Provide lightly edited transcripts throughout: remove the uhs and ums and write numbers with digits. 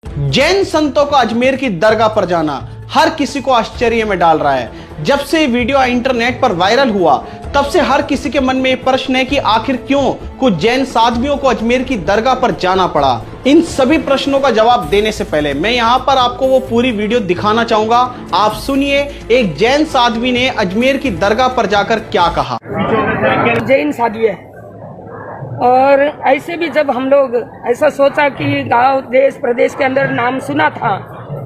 जैन संतों का अजमेर की दरगाह पर जाना हर किसी को आश्चर्य में डाल रहा है। जब से ये वीडियो इंटरनेट पर वायरल हुआ तब से हर किसी के मन में ये प्रश्न है कि आखिर क्यों कुछ जैन साध्वियों को अजमेर की दरगाह पर जाना पड़ा। इन सभी प्रश्नों का जवाब देने से पहले मैं यहाँ पर आपको वो पूरी वीडियो दिखाना चाहूंगा। आप सुनिए एक जैन साध्वी ने अजमेर की दरगाह पर जाकर क्या कहा। जैन साध्वी है और ऐसे भी जब हम लोग ऐसा सोचा कि गांव देश प्रदेश के अंदर नाम सुना था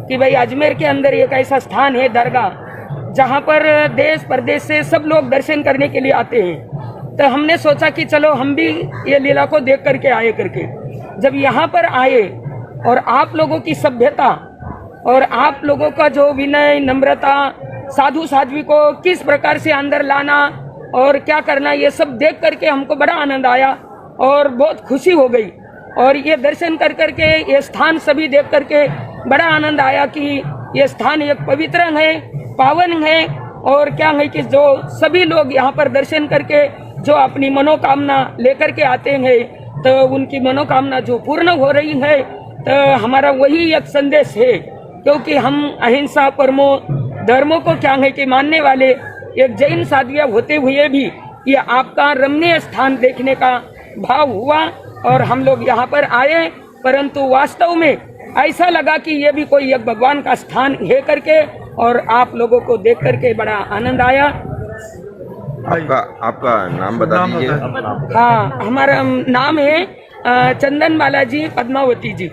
कि भाई अजमेर के अंदर एक ऐसा स्थान है दरगाह जहां पर देश प्रदेश से सब लोग दर्शन करने के लिए आते हैं, तो हमने सोचा कि चलो हम भी ये लीला को देख करके आए करके। जब यहाँ पर आए और आप लोगों की सभ्यता और आप लोगों का जो विनय नम्रता, साधु साध्वी को किस प्रकार से अंदर लाना और क्या करना, ये सब देख करके हमको बड़ा आनंद आया और बहुत खुशी हो गई। और ये दर्शन कर करके ये स्थान सभी देख करके बड़ा आनंद आया कि ये स्थान एक पवित्र है, पावन है और क्या है कि जो सभी लोग यहाँ पर दर्शन करके जो अपनी मनोकामना लेकर के आते हैं तो उनकी मनोकामना जो पूर्ण हो रही है, तो हमारा वही एक संदेश है। क्योंकि हम अहिंसा परमो धर्मों को क्या है कि मानने वाले एक जैन साध्विया होते हुए भी ये आपका रमणीय स्थान देखने का भाव हुआ और हम लोग यहाँ पर आए, परंतु वास्तव में ऐसा लगा कि ये भी कोई एक भगवान का स्थान है करके और आप लोगों को देख करके बड़ा आनंद आया। आपका नाम बता दीजिए। हाँ, हमारा नाम है चंदन बालाजी पद्मावती जी।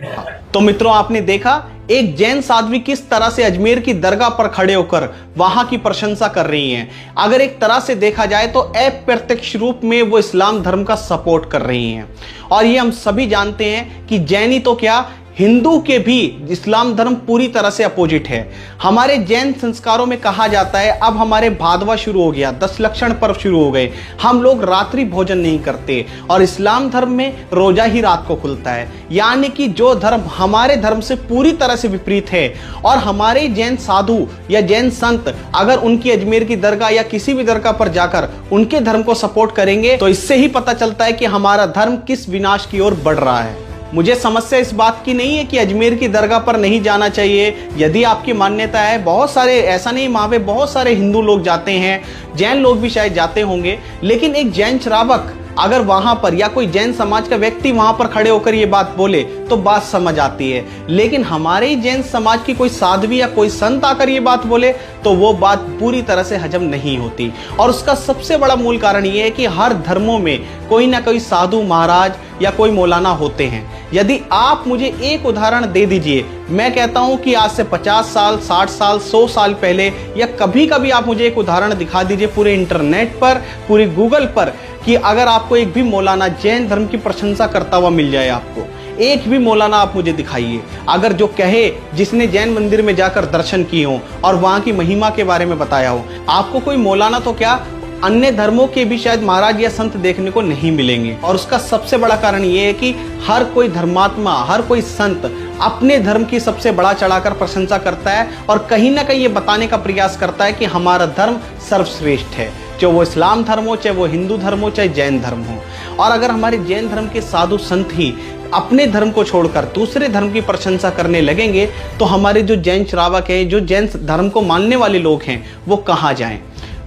तो मित्रों, आपने देखा एक जैन साध्वी किस तरह से अजमेर की दरगाह पर खड़े होकर वहां की प्रशंसा कर रही हैं। अगर एक तरह से देखा जाए तो अप्रत्यक्ष रूप में वो इस्लाम धर्म का सपोर्ट कर रही हैं। और ये हम सभी जानते हैं कि जैनी तो क्या, हिंदू के भी इस्लाम धर्म पूरी तरह से अपोजिट है। हमारे जैन संस्कारों में कहा जाता है, अब हमारे भादवा शुरू हो गया, 10 लक्षण पर्व शुरू हो गए, हम लोग रात्रि भोजन नहीं करते और इस्लाम धर्म में रोजा ही रात को खुलता है। यानी कि जो धर्म हमारे धर्म से पूरी तरह से विपरीत है। और हमारे जैन साधु या जैन संत अगर उनकी अजमेर की दरगाह या किसी भी दरगाह पर जाकर उनके धर्म को सपोर्ट करेंगे तो इससे ही पता चलता है कि हमारा धर्म किस विनाश की ओर बढ़ रहा है। मुझे समस्या इस बात की नहीं है कि अजमेर की दरगाह पर नहीं जाना चाहिए। यदि आपकी मान्यता है, बहुत सारे, ऐसा नहीं, वहां पे बहुत सारे हिंदू लोग जाते हैं, जैन लोग भी शायद जाते होंगे, लेकिन एक जैन श्रावक अगर वहां पर या कोई जैन समाज का व्यक्ति वहां पर खड़े होकर ये बात बोले तो बात समझ आती है। लेकिन हमारे जैन समाज की कोई साध्वी या कोई संत आकर ये बात बोले तो वो बात पूरी तरह से हजम नहीं होती। और उसका सबसे बड़ा मूल कारण ये है कि हर धर्मों में कोई ना कोई साधु महाराज या कोई मौलाना होते हैं। यदि आप मुझे एक उदाहरण दे दीजिए, मैं कहता हूं कि आज से 50 साल, 60 साल, 100 साल पहले या कभी कभी आप मुझे एक उदाहरण दिखा दीजिए पूरे इंटरनेट पर, पूरे गूगल पर, कि अगर आपको एक भी मौलाना जैन धर्म की प्रशंसा करता हुआ मिल जाए, आपको एक भी मौलाना आप मुझे दिखाइए अगर जो कहे, जिसने जैन मंदिर में जाकर दर्शन किए हो और वहां की महिमा के बारे में बताया हो। आपको कोई मौलाना तो क्या, अन्य धर्मों के भी शायद महाराज या संत देखने को नहीं मिलेंगे। और उसका सबसे बड़ा कारण यह है कि हर कोई धर्मात्मा, हर कोई संत अपने धर्म की सबसे बड़ा चढ़ाकर प्रशंसा करता है और कहीं ना कहीं ये बताने का प्रयास करता है कि हमारा धर्म सर्वश्रेष्ठ है, चाहे वो इस्लाम धर्म हो, चाहे वो हिंदू धर्म हो, चाहे जैन धर्म हो। और अगर हमारे जैन धर्म के साधु संत ही अपने धर्म को छोड़कर दूसरे धर्म की प्रशंसा करने लगेंगे तो हमारे जो जैन श्रावक हैं, जो जैन धर्म को मानने वाले लोग हैं, वो कहाँ जाएं?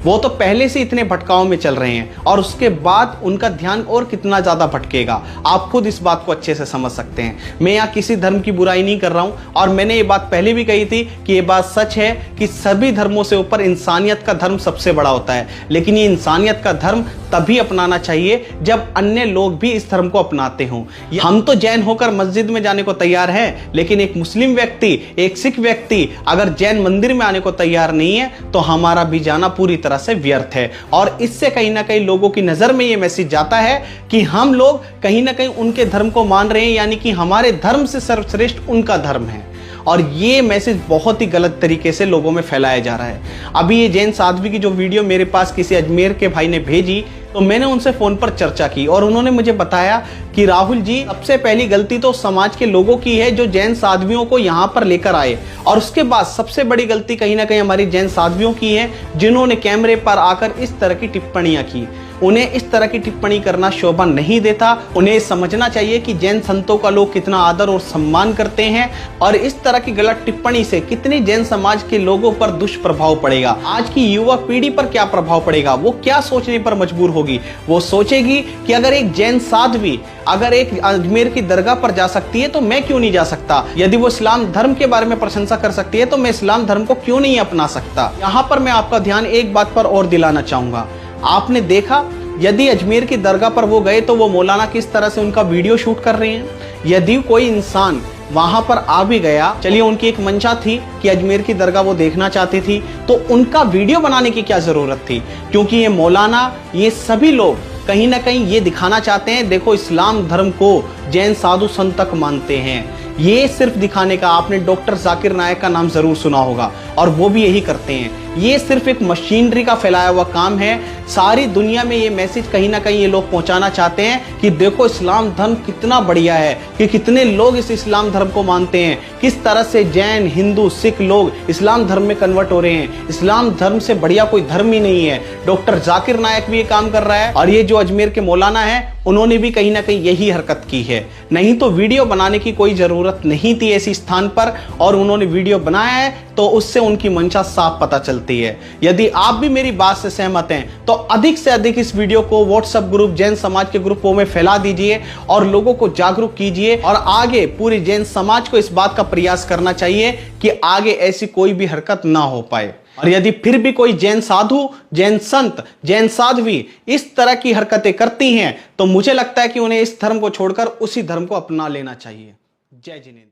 वो तो पहले से इतने भटकाव में चल रहे हैं और उसके बाद उनका ध्यान और कितना ज़्यादा भटकेगा, आप खुद इस बात को अच्छे से समझ सकते हैं। मैं यहाँ किसी धर्म की बुराई नहीं कर रहा हूँ और मैंने ये बात पहले भी कही थी कि ये बात सच है कि सभी धर्मों से ऊपर इंसानियत का धर्म सबसे बड़ा होता है। लेकिन ये इंसानियत का धर्म तभी अपनाना चाहिए जब अन्य लोग भी इस धर्म को अपनाते हों। हम तो जैन होकर मस्जिद में जाने को तैयार हैं, लेकिन एक मुस्लिम व्यक्ति, एक सिख व्यक्ति अगर जैन मंदिर में आने को तैयार नहीं है तो हमारा भी जाना पूरी तरह से व्यर्थ है। और इससे कहीं ना कहीं लोगों की नजर में यह मैसेज जाता है कि हम लोग कहीं ना कहीं उनके धर्म को मान रहे हैं, यानी कि हमारे धर्म से सर्वश्रेष्ठ उनका धर्म है। और ये मैसेज बहुत ही गलत तरीके से लोगों में फैलाया जा रहा है। अभी ये जैन साध्वी की जो वीडियो मेरे पास किसी अजमेर के भाई ने भेजी तो मैंने उनसे फोन पर चर्चा की और उन्होंने मुझे बताया कि राहुल जी, सबसे पहली गलती तो समाज के लोगों की है जो जैन साध्वियों को यहाँ पर लेकर आए, और उसके बाद सबसे बड़ी गलती कहीं ना कहीं हमारी जैन साध्वियों की है जिन्होंने कैमरे पर आकर इस तरह की टिप्पणियां की। उन्हें इस तरह की टिप्पणी करना शोभा नहीं देता। उन्हें समझना चाहिए कि जैन संतों का लोग कितना आदर और सम्मान करते हैं और इस तरह की गलत टिप्पणी से कितनी जैन समाज के लोगों पर दुष्प्रभाव पड़ेगा। आज की युवा पीढ़ी पर क्या प्रभाव पड़ेगा, वो क्या सोचने पर मजबूर होगी। वो सोचेगी कि अगर एक जैन साध्वी अगर एक अजमेर की दरगाह पर जा सकती है तो मैं क्यों नहीं जा सकता। यदि वो इस्लाम धर्म के बारे में प्रशंसा कर सकती है तो मैं इस्लाम धर्म को क्यों नहीं अपना सकता। यहाँ पर मैं आपका ध्यान एक बात पर और दिलाना चाहूंगा। आपने देखा यदि अजमेर की दरगाह पर वो गए तो वो मौलाना किस तरह से उनका वीडियो शूट कर रहे हैं। यदि कोई इंसान वहां पर आ भी गया, चलिए उनकी एक मंशा थी कि अजमेर की दरगाह वो देखना चाहती थी, तो उनका वीडियो बनाने की क्या जरूरत थी। क्योंकि ये मौलाना, ये सभी लोग कहीं ना कहीं ये दिखाना चाहते हैं, देखो इस्लाम धर्म को जैन साधु संत तक मानते हैं। ये सिर्फ दिखाने का। आपने डॉक्टर जाकिर नायक का नाम जरूर सुना होगा और वो भी यही करते हैं। ये सिर्फ एक मशीनरी का फैलाया हुआ काम है। सारी दुनिया में ये मैसेज कहीं ना कहीं ये लोग पहुंचाना चाहते हैं कि देखो इस्लाम धर्म कितना बढ़िया है, कि कितने लोग इस इस्लाम धर्म को मानते हैं, किस तरह से जैन, हिंदू, सिख लोग इस्लाम धर्म में कन्वर्ट हो रहे हैं। इस्लाम धर्म से बढ़िया कोई धर्म ही नहीं है। डॉक्टर जाकिर नायक भी ये काम कर रहा है और ये जो अजमेर के मौलाना है उन्होंने भी कहीं ना कहीं यही हरकत की है। नहीं तो वीडियो बनाने की कोई जरूरत नहीं थी ऐसी स्थान पर, और उन्होंने वीडियो बनाया है तो उससे उनकी मंशा साफ पता चलती है। यदि आप भी मेरी बात से सहमत हैं तो अधिक से अधिक इस वीडियो को व्हाट्सएप ग्रुप, जैन समाज के ग्रुपों में फैला दीजिए और लोगों को जागरूक कीजिए। और आगे पूरी जैन समाज को इस बात का प्रयास करना चाहिए कि आगे ऐसी कोई भी हरकत ना हो पाए। और यदि फिर भी कोई जैन साधु, जैन संत, जैन साध्वी इस तरह की हरकतें करती हैं तो मुझे लगता है कि उन्हें इस धर्म को छोड़कर उसी धर्म को अपना लेना चाहिए। जय जिनेंद्र।